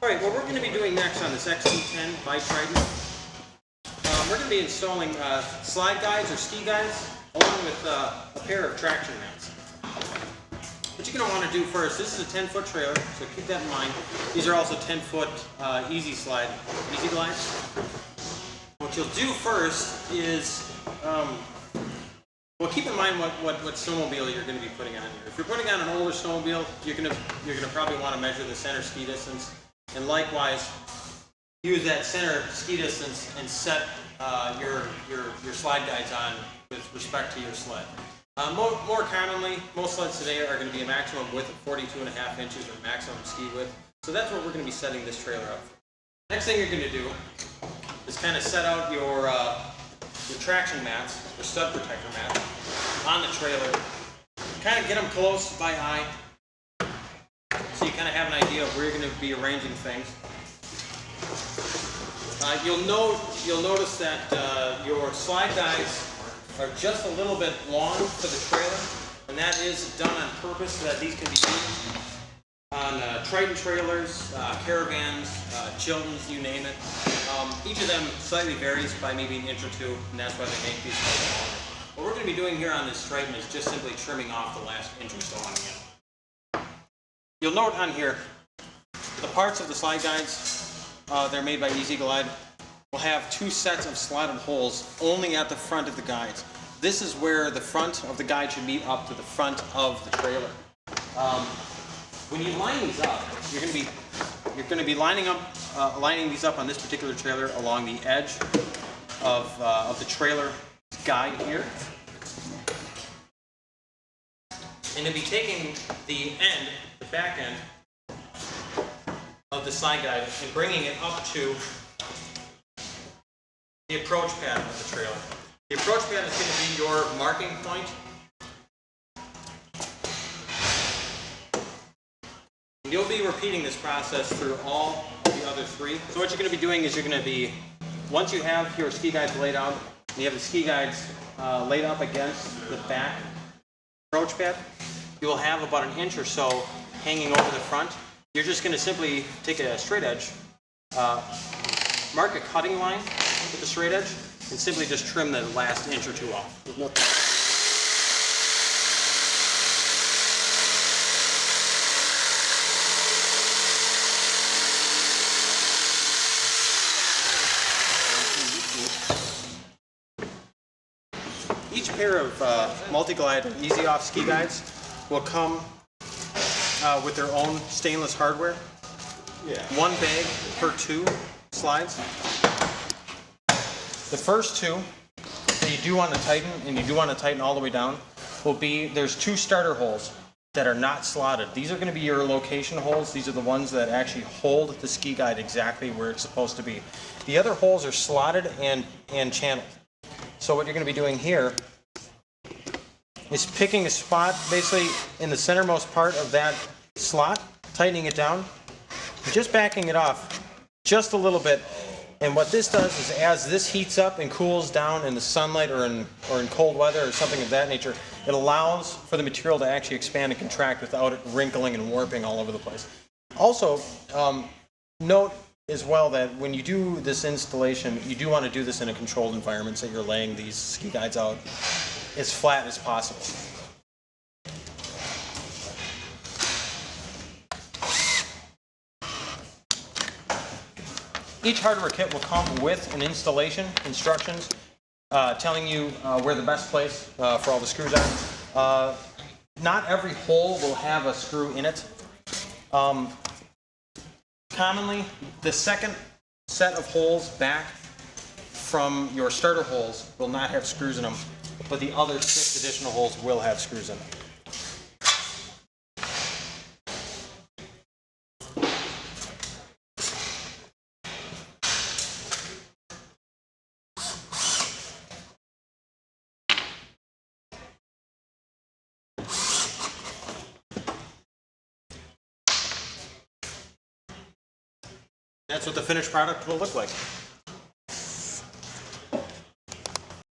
Alright, what we're going to be doing next on this XT10 by Triton, we're going to be installing slide guides or ski guides along with a pair of traction mats. What you're going to want to do first, this is a 10-foot trailer, so keep that in mind. These are also 10-foot easy glides. What you'll do first is, well, keep in mind what snowmobile you're going to be putting on here. If you're putting on an older snowmobile, you're going to probably want to measure the center ski distance, and likewise use that center ski distance and set your slide guides on with respect to your sled. More commonly, most sleds today are going to be a maximum width of 42.5 inches or maximum ski width. So that's what we're going to be setting this trailer up for. Next thing you're going to do is kind of set out your traction mats, or stud protector mats, on the trailer. Kind of get them close by eye, so you kind of have an idea of where you're going to be arranging things. You'll notice that your slide guides are just a little bit long for the trailer, and that is done on purpose so that these can be used on Triton trailers, caravans, Chiltons, you name it. Each of them slightly varies by maybe an inch or two, and that's why they make these slightly longer. What we're going to be doing here on this Triton is just simply trimming off the last inch or so on the end. You'll note on here, the parts of the slide guides, they're made by Easy Glide, will have two sets of slotted holes only at the front of the guides. This is where the front of the guide should meet up to the front of the trailer. When you line these up, you're going to be lining these up on this particular trailer along the edge of the trailer guide here, and to be taking the back end of the slide guide and bringing it up to the approach pad of the trailer. The approach pad is going to be your marking point. And you'll be repeating this process through all the other three. So what you're going to be doing is you're going to be, once you have your ski guides laid out, and you have the ski guides laid up against the back approach pad, you will have about an inch or so hanging over the front. You're just going to simply take a straight edge, mark a cutting line with the straight edge, and simply just trim the last inch or two off. Each pair of multi-glide Easy Off ski guides will come with their own stainless hardware. One bag per two slides. The first two that you do want to tighten, and you do want to tighten all the way down, will be, there's two starter holes that are not slotted. These are going to be your location holes. These are the ones that actually hold the ski guide exactly where it's supposed to be. The other holes are slotted and channeled. So what you're going to be doing here is picking a spot basically in the centermost part of that slot, tightening it down, just backing it off just a little bit. And what this does is, as this heats up and cools down in the sunlight or in cold weather or something of that nature, it allows for the material to actually expand and contract without it wrinkling and warping all over the place. Also, note as well that when you do this installation, you do want to do this in a controlled environment, so you're laying these ski guides out as flat as possible. Each hardware kit will come with an installation instructions telling you where the best place for all the screws are. Not every hole will have a screw in it. Commonly, the second set of holes back from your starter holes will not have screws in them, but the other 6 additional holes will have screws in them. That's what the finished product will look like.